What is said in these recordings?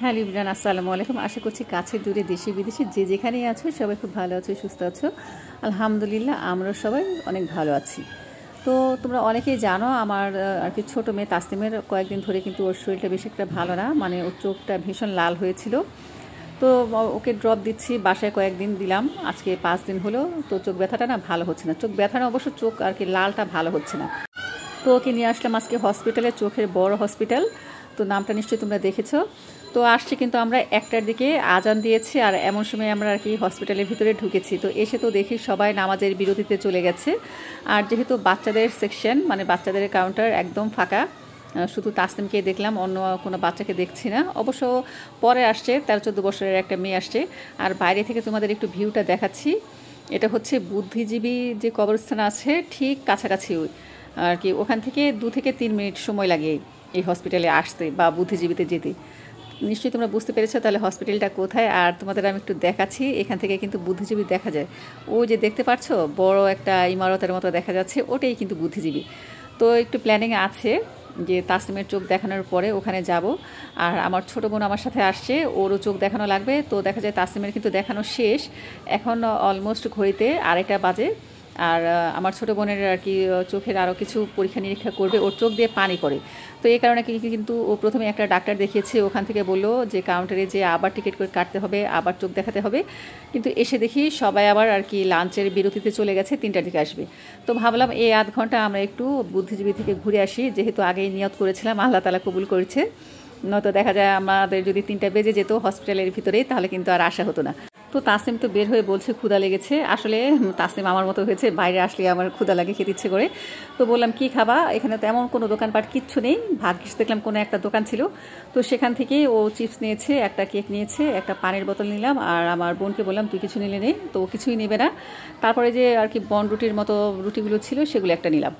Hello Imran, আসসালামু আলাইকুম। আশা করছি কাছে দূরে দেশে বিদেশে যে যেখানেই আছো সবাই খুব ভালো আছো, সুস্থ আছো। আলহামদুলিল্লাহ আমরা সবাই অনেক ভালো আছি। তো তোমরা অনেকেই জানো আমার আর কি ছোটো মেয়ে তাসনিমের কয়েকদিন ধরে কিন্তু ওর শরীরটা বেশি একটা ভালো না, মানে ওর চোখটা ভীষণ লাল হয়েছিল। তো ওকে ড্রপ দিচ্ছি, বাসায় কয়েকদিন দিলাম, আজকে 5 দিন হলো। তো চোখ ব্যথাটা না ভালো হচ্ছে না, চোখ ব্যথা না অবশ্য, চোখ আর কি লালটা ভালো হচ্ছে না। তো ওকে নিয়ে আসলাম আজকে হসপিটালে, চোখের বড় হসপিটাল। তো নামটা নিশ্চয়ই তোমরা দেখেছো। তো আসছি কিন্তু আমরা 1টার দিকে, আজান দিয়েছি আর এমন সময় আমরা আর কি হসপিটালের ভিতরে ঢুকেছি। তো এসে তো দেখি সবাই নামাজের বিরতিতে চলে গেছে। আর যেহেতু বাচ্চাদের সেকশন, মানে বাচ্চাদের কাউন্টার একদম ফাঁকা, শুধু তাসনিমকে দেখলাম, অন্য কোনো বাচ্চাকে দেখছি না। অবশ্য পরে আসছে 13-14 বছরের একটা মেয়ে আসছে। আর বাইরে থেকে তোমাদের একটু ভিউটা দেখাচ্ছি। এটা হচ্ছে বুদ্ধিজীবী যে কবরস্থান আছে ঠিক কাছাকাছি আর কি, ওখান থেকে 2 থেকে 3 মিনিট সময় লাগে এই হসপিটালে আসতে বা বুদ্ধিজীবীতে যেতে। নিশ্চয়ই তোমরা বুঝতে পেরেছো তাহলে হসপিটালটা কোথায়। আর তোমাদের আমি একটু দেখাচ্ছি, এখান থেকে কিন্তু বুদ্ধিজীবী দেখা যায়। ও যে দেখতে পাচ্ছ বড় একটা ইমারতের মতো দেখা যাচ্ছে, ওটাই কিন্তু বুদ্ধিজীবী। তো একটু প্ল্যানিং আছে যে তাসনিমের চোখ দেখানোর পরে ওখানে যাব। আর আমার ছোটো বোন আমার সাথে আসছে, ওরও চোখ দেখানো লাগবে। তো দেখা যায় তাসনিমের কিন্তু দেখানো শেষ, এখন অলমোস্ট ঘড়িতে 2:30 বাজে। আর আমার ছোটো বোনের আর কি চোখের আরও কিছু পরীক্ষা নিরীক্ষা করবে, ওর চোখ দিয়ে পানি পড়ে। তো এই কারণে কিন্তু ও প্রথমে একটা ডাক্তার দেখিয়েছে, ওখান থেকে বললো যে কাউন্টারে যে আবার টিকিট করে কাটতে হবে, আবার চোখ দেখাতে হবে। কিন্তু এসে দেখি সবাই আবার আর কি লাঞ্চের বিরতিতে চলে গেছে, 3টার দিকে আসবে। তো ভাবলাম এই আধ ঘন্টা আমরা একটু বুদ্ধিজীবী থেকে ঘুরে আসি, যেহেতু আগেই নিয়ত করেছিলাম, আল্লাহ তাআলা কবুল করেছে। নয়তো দেখা যায় আমাদের যদি 3টা বেজে যেত হসপিটালের ভিতরেই, তাহলে কিন্তু আর আসা হতো না। তো তাসনিম তো বের হয়ে বলছে ক্ষুধা লেগেছে। আসলে তাসনিম আমার মতো হয়েছে, বাইরে আসলে আমার ক্ষুধা লাগে, খেতে ইচ্ছে করে। তো বললাম কি খাবা, এখানে তো এমন কোনো দোকানপাট কিচ্ছু নেই। ভাগ্যিস দেখলাম কোনো একটা দোকান ছিল। তো সেখান থেকে ও চিপস নিয়েছে, একটা কেক নিয়েছে, একটা পানির বোতল নিলাম। আর আমার বোনকে বললাম তুই কিছু নিলে নেই, তো ও কিছুই নেবে না। তারপরে যে আর কি বন রুটির মতো রুটিগুলো ছিল সেগুলো একটা নিলাম।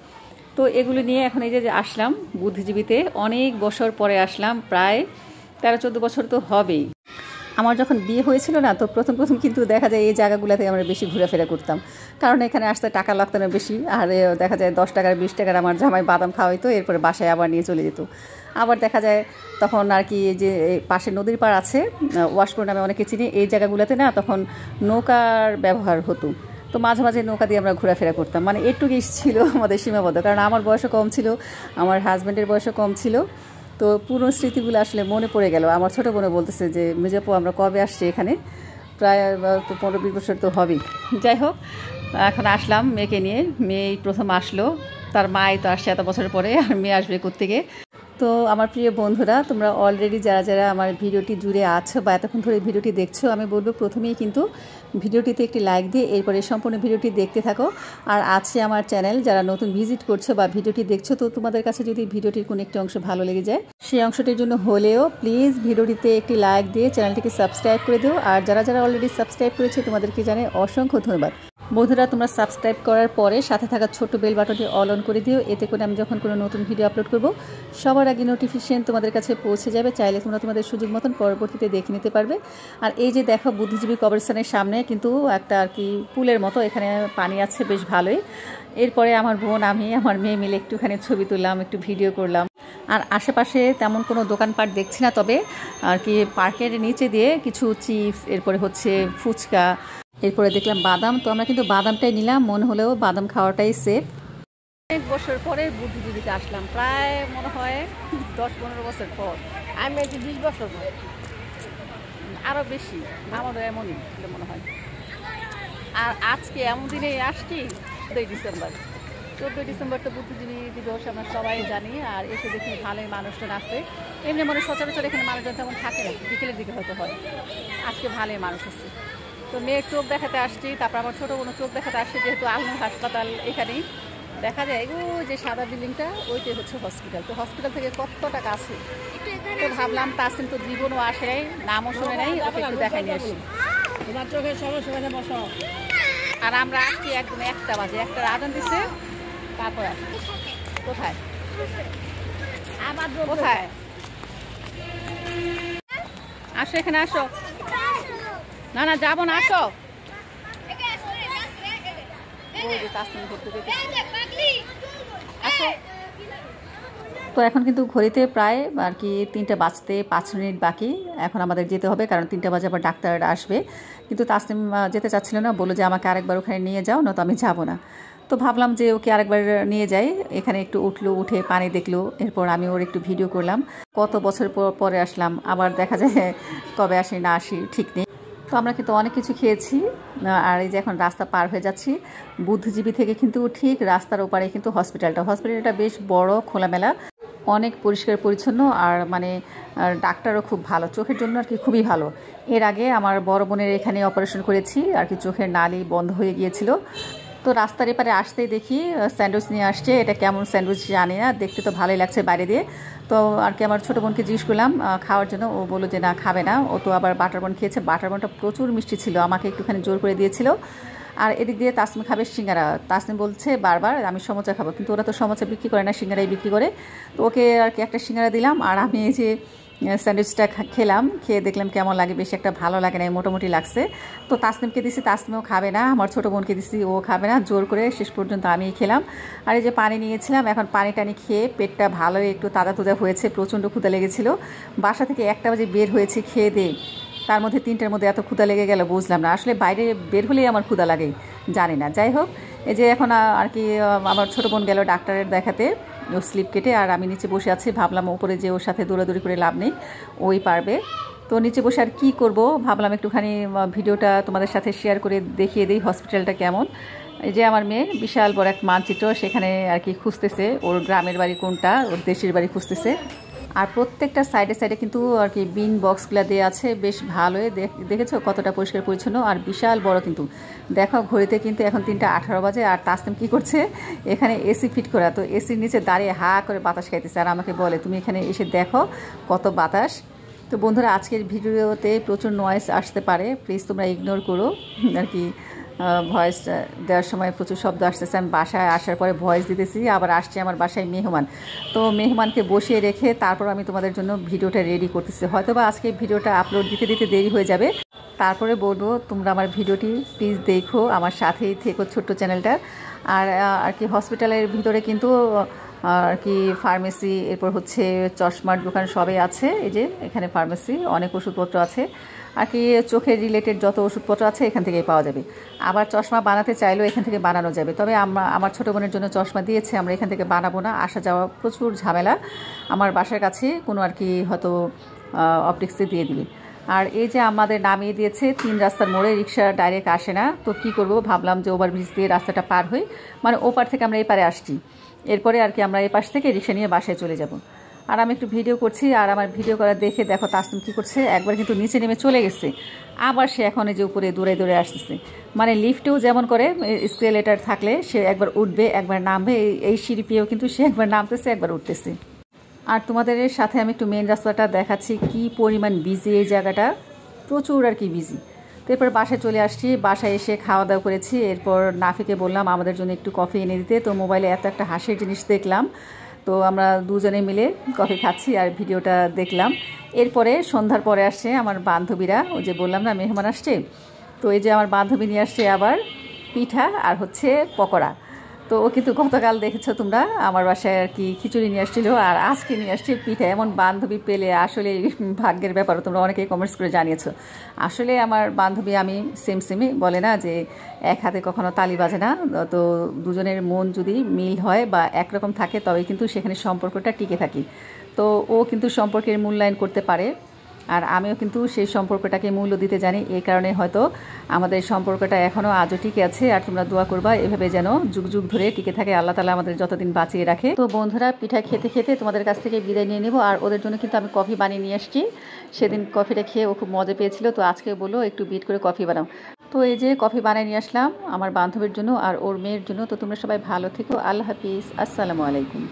তো এগুলো নিয়ে এখন এই যে আসলাম বুদ্ধিজীবীতে, অনেক বছর পরে আসলাম, প্রায় 13-14 বছর তো হবেই। আমার যখন বিয়ে হয়েছিল না, তো প্রথম কিন্তু দেখা যায় এই জায়গাগুলোতে আমরা বেশি ঘোরাফেরা করতাম, কারণ এখানে আসতে টাকা লাগতো না বেশি। আর দেখা যায় 10 টাকার 20 টাকার আমার জামাই বাদাম খাওয়াইতো, এরপরে বাসায় আবার নিয়ে চলে যেত। আবার দেখা যায় তখন আর কি যে পাশে নদীর পাড় আছে, ওয়াশপুর নামে অনেকে চিনি, এই জায়গাগুলোতে না তখন নৌকার ব্যবহার হতো। তো মাঝে মাঝে নৌকা দিয়ে আমরা ঘোরাফেরা করতাম, মানে একটুকুই ছিল আমাদের সীমাবদ্ধ, কারণ আমার বয়সও কম ছিল, আমার হাজব্যান্ডের বয়সও কম ছিল। তো পুরো স্মৃতিগুলো আসলে মনে পড়ে গেল। আমার ছোটো বোনে বলতেছে যে মির্জাপু আমরা কবে আসছি এখানে, প্রায় তো 15-20 বছর তো হবেই। যাই হোক, এখন আসলাম মেয়েকে নিয়ে। মেয়েই প্রথম আসলো, তার মাই তো আসছে এত বছর পরে, আর মেয়ে আসবে কোত্থেকে। তো আমার প্রিয় বন্ধুরা, তোমরা অলরেডি যারা যারা আমার ভিডিওটি জুড়ে আছো বা এতক্ষণ ধরে ভিডিওটি দেখছো, আমি বলবো প্রথমেই কিন্তু ভিডিওটিতে একটি লাইক দিয়ে এরপরে সম্পূর্ণ ভিডিওটি দেখতে থাকো। আর আছে আমার চ্যানেল, যারা নতুন ভিজিট করছো বা ভিডিওটি দেখছো, তো তোমাদের কাছে যদি ভিডিওটির কোনো একটি অংশ ভালো লেগে যায়, সেই অংশটির জন্য হলেও প্লিজ ভিডিওটিতে একটি লাইক দিয়ে চ্যানেলটিকে সাবস্ক্রাইব করে দিও। আর যারা যারা অলরেডি সাবস্ক্রাইব করেছে তোমাদেরকে জানাই অসংখ্য ধন্যবাদ। বন্ধুরা, তোমরা সাবস্ক্রাইব করার পরে সাথে থাকা ছোট্ট বেল বাটনটি অল অন করে দিও, এতে করে আমি যখন কোনো নতুন ভিডিও আপলোড করব সবার আগে নোটিফিকেশন তোমাদের কাছে পৌঁছে যাবে। চাইলে তোমরা তোমাদের সুযোগ মতন পরবর্তীতে দেখে নিতে পারবে। আর এই যে দেখো বুদ্ধিজীবী কবরস্থানের সামনে কিন্তু একটা আর কি পুলের মতো, এখানে পানি আছে বেশ ভালোই। এরপরে আমার বোন, আমি, আমার মেয়ে মিলে একটুখানি ছবি তুললাম, একটু ভিডিও করলাম। আর আশেপাশে তেমন কোনো দোকানপাট দেখছি না, তবে আর কি পার্কের নিচে দিয়ে কিছু চিপস, এরপরে হচ্ছে ফুচকা, এরপরে দেখলাম বাদাম। তো আমরা কিন্তু বাদামটাই নিলাম, মনে হলেও বাদাম খাওয়াটাই সেফ। অনেক বছর পরে বুদ্ধিজীবীতে আসলাম, প্রায় মনে হয় 10-15 বছর পর। আমি 20 বছর পর, আরও বেশি, আমারও এমনই মনে হয়। আর আজকে এমন দিনে আসছি 14 ডিসেম্বর। 14 ডিসেম্বর তো বুদ্ধিজীবী দিবস, আমরা সবাই জানি। আর এসে দেখি ভালোই মানুষজন আছে, এমনি মনে সচরাচর এখানে মানুষজন তেমন থাকে না, বিকেলের দিকে হয়তো হয়। আজকে ভালোই মানুষ আছে। তো মেয়ের চোখ দেখাতে আসছি, তারপর আমার ছোটো কোনো চোখ দেখাতে আসছে, যেহেতু আলনুর হাসপাতাল এখানেই দেখা যায়। ওই যে সাদা বিল্ডিংটা, ওইটাই হচ্ছে হসপিটাল। তো হসপিটাল থেকে কতটা কাছে। তো ভাবলাম তাসনিম তো জীবনও আসে নাই, নামও শুনে নাই, ওকে একটু দেখাই নিয়ে আসি। তোমার চোখের সমস্যা বসো। আর আমরা আসছি একদম 1টা বাজে, 1টার আজান দিছে, তারপর আসি। কোথায় আবার কোথায় আসো, এখানে আসো। না না যাবো না, আসো। ওই যে তাসনিম ঘুরতে যেতে আসো। তো এখন কিন্তু ঘড়িতে প্রায় আর কি 3টা বাজতে 5 মিনিট বাকি। এখন আমাদের যেতে হবে, কারণ 3টা বাজে আবার ডাক্তার আসবে। কিন্তু তাসনিম যেতে চাচ্ছিল না, বললো যে আমাকে আরেকবার ওখানে নিয়ে যাও, নয়তো আমি যাব না। তো ভাবলাম যে ওকে আরেকবার নিয়ে যাই। এখানে একটু উঠলো, উঠে পানি দেখলো, এরপর আমি ওর একটু ভিডিও করলাম। কত বছর পরে আসলাম, আবার দেখা যায় কবে আসি না আসি ঠিক নেই। তো আমরা কিন্তু অনেক কিছু খেয়েছি। আর এই যে এখন রাস্তা পার হয়ে যাচ্ছি বুদ্ধিজীবী থেকে, কিন্তু ঠিক রাস্তার ওপারে কিন্তু হসপিটালটা বেশ বড়, খোলামেলা, অনেক পরিষ্কার পরিচ্ছন্ন। আর মানে ডাক্তারও খুব ভালো, চোখের জন্য আর কি খুবই ভালো। এর আগে আমার বড় বোনের এখানে অপারেশন করেছি আর কি, চোখের নালি বন্ধ হয়ে গিয়েছিল। তো রাস্তার এপারে আসতেই দেখি স্যান্ডউইচ নিয়ে আসছে। এটা কেমন স্যান্ডউইচ জানি না, দেখতে তো ভালোই লাগছে বাইরে দিয়ে। তো আর কি আমার ছোটো বোনকে জিজ্ঞেস করলাম খাওয়ার জন্য, ও বললো যে না খাবে না। ও তো আবার বাটার বন খেয়েছে, বাটার বনটা প্রচুর মিষ্টি ছিল, আমাকে একটুখানি জোর করে দিয়েছিল। আর এদিক দিয়ে তাসনিম খাবে সিঙ্গারা। তাসনিম বলছে বারবার আমি সমোসা খাবো, কিন্তু ওরা তো সমোসা বিক্রি করে না, সিঙ্গারাই বিক্রি করে। তো ওকে আর কি একটা সিঙ্গারা দিলাম, আর আমি এই যে স্যান্ডউইচটা খেলাম, খেয়ে দেখলাম কেমন লাগে। বেশি একটা ভালো লাগে না, মোটামুটি লাগছে। তো তাসনিমকে দিছি, তাসনিমও খাবে না। আমার ছোটো বোনকে দিছি, ও খাবে না, জোর করে শেষ পর্যন্ত আমিই খেলাম। আর এই যে পানি নিয়েছিলাম, এখন পানি টানি খেয়ে পেটটা ভালোই একটু তাজা তুজা হয়েছে, প্রচণ্ড ক্ষুধা লেগেছিলো। বাসা থেকে 1টা বাজে বের হয়েছি খেয়ে দিয়ে, তার মধ্যে 3টার মধ্যে এত ক্ষুধা লেগে গেল বুঝলাম না। আসলে বাইরে বের হলেই আমার ক্ষুধা লাগে, জানি না। যাই হোক, এই যে এখন আর কি আমার ছোটো বোন গেল ডাক্তারের দেখাতে, ও স্লিপ কেটে। আর আমি নিচে বসে আছি, ভাবলাম উপরে যে ওর সাথে দৌড়াদৌড়ি করে লাভ নেই, ওই পারবে। তো নিচে বসে আর কী করব, ভাবলাম একটুখানি ভিডিওটা তোমাদের সাথে শেয়ার করে দেখিয়ে দিই হসপিটালটা কেমন। এই যে আমার মেয়ে বিশাল বড় এক মানচিত্র সেখানে আর কি খুঁজতেছে, ওর গ্রামের বাড়ি কোনটা, ওর দেশের বাড়ি খুঁজতেছে। আর প্রত্যেকটা সাইডে সাইডে কিন্তু আর কি বিন বক্সগুলো দেওয়া আছে, বেশ ভালোই দেখেছো কতটা পরিষ্কার পরিচ্ছন্ন আর বিশাল বড়। কিন্তু দেখো ঘড়িতে কিন্তু এখন 3:18 বাজে। আর তাসনিম কী করছে, এখানে এসি ফিট করা, তো এসির নিচে দাঁড়িয়ে হা করে বাতাস খাইতেছে। আর আমাকে বলে তুমি এখানে এসে দেখো কত বাতাস। তো বন্ধুরা, আজকের ভিডিওতে প্রচুর নয়েজ আসতে পারে, প্লিজ তোমরা ইগনোর করো আর কি। ভয়েস দেওয়ার সময় প্রচুর শব্দ আসতেছে। আমি বাসায় আসার পরে ভয়েস দিতেছি, আবার আসছে আমার বাসায় মেহমান। তো মেহমানকে বসিয়ে রেখে তারপর আমি তোমাদের জন্য ভিডিওটা রেডি করতেছি। হয়তো বা আজকে ভিডিওটা আপলোড দিতে দিতে দেরি হয়ে যাবে, তারপরে বলবো তোমরা আমার ভিডিওটি প্লিজ দেখো, আমার সাথেই থেকো ছোট্ট চ্যানেলটা। আর আর কি হসপিটালের ভিতরে কিন্তু আর কি ফার্মেসি, এরপর হচ্ছে চশমার দোকান সবই আছে। এই যে এখানে ফার্মেসি, অনেক ওষুধপত্র আছে আর কি, চোখের রিলেটেড যত ওষুধপত্র আছে এখান থেকেই পাওয়া যাবে। আবার চশমা বানাতে চাইলেও এখান থেকে বানানো যাবে। তবে আমার ছোটো বোনের জন্য চশমা দিয়েছে, আমরা এখান থেকে বানাবো না, আসা যাওয়া প্রচুর ঝামেলা। আমার বাসার কাছে কোনো আর কি হয়তো অপটিক্সে দিয়ে দিবে। আর এই যে আমাদের নামিয়ে দিয়েছে 3 রাস্তার মোড়ে, রিক্সা ডাইরেক্ট আসে না। তো কি করব, ভাবলাম যে ওভারব্রিজ দিয়ে রাস্তাটা পার হই, মানে ওপার থেকে আমরা এপারে আসছি, এরপরে আর কি আমরা এই পাশ থেকে রিক্সা নিয়ে বাসায় চলে যাব। আর আমি একটু ভিডিও করছি, আর আমার ভিডিও করা দেখে দেখো তাসনিম কী করছে, একবার কিন্তু নিচে নেমে চলে গেছে, আবার সে এখন এই যে উপরে দৌড়ে দৌড়ে আসতেছে। মানে লিফটেও যেমন করে, স্কেলেটার থাকলে সে একবার উঠবে একবার নামবে, এই সিঁড়ি পেয়েও কিন্তু সে একবার নামতেছে একবার উঠতেছে। আর তোমাদের সাথে আমি একটু মেন রাস্তাটা দেখাচ্ছি, কি পরিমাণ বিজি এই জায়গাটা, প্রচুর আর কি বিজি। তো এরপর বাসায় চলে আসছি, বাসায় এসে খাওয়া দাওয়া করেছি। এরপর নাফিকে বললাম আমাদের জন্য একটু কফি এনে দিতে। তো মোবাইলে এত একটা হাসির জিনিস দেখলাম, তো আমরা দুজনে মিলে কফি খাচ্ছি আর ভিডিওটা দেখলাম। এরপরে সন্ধ্যার পরে আসছে আমার বান্ধবীরা, ওই যে বললাম না মেহমান আসছে, তো এই যে আমার বান্ধবী নিয়ে আসছে আবার পিঠা আর হচ্ছে পকোড়া। তো ও কিন্তু গতকাল দেখেছো তোমরা আমার বাসায় আর কি খিচুড়ি নিয়ে আসছিলো, আর আজকে নিয়ে আসছে পিঠা। এমন বান্ধবী পেলে আসলে ভাগ্যের ব্যাপার, তোমরা অনেকেই কমেন্টস করে জানিয়েছো। আসলে আমার বান্ধবী আমি সেমই, বলে না যে এক হাতে কখনো তালি বাজে না। তো দুজনের মন যদি মিল হয় বা একরকম থাকে, তবে কিন্তু সেখানে সম্পর্কটা টিকে থাকে। তো ও কিন্তু সম্পর্কের মূল্যায়ন করতে পারে, আর আমিও কিন্তু সেই সম্পর্কটাকে মূল্য দিতে জানি। এই কারণে হয়তো আমাদের সম্পর্কটা এখনও আজও টিকে আছে। আর তোমরা দোয়া করবা এভাবে যেন যুগ যুগ ধরে টিকে থাকে, আল্লাহ তাআলা আমাদের যতদিন বাঁচিয়ে রাখে। তো বন্ধুরা, পিঠা খেতে খেতে তোমাদের কাছ থেকে বিদায় নিয়ে নেব। আর ওদের জন্য কিন্তু আমি কফি বানিয়ে নিয়ে আসছি, সেদিন কফিটা খেয়ে ও খুব মজা পেয়েছিল, তো আজকে বললো একটু বিট করে কফি বানাও। তো এই যে কফি বানিয়ে নিয়ে আসলাম আমার বান্ধবীর জন্য আর ওর মেয়ের জন্য। তো তোমরা সবাই ভালো থেকো, আল্লাহ হাফিজ, আসসালামু আলাইকুম।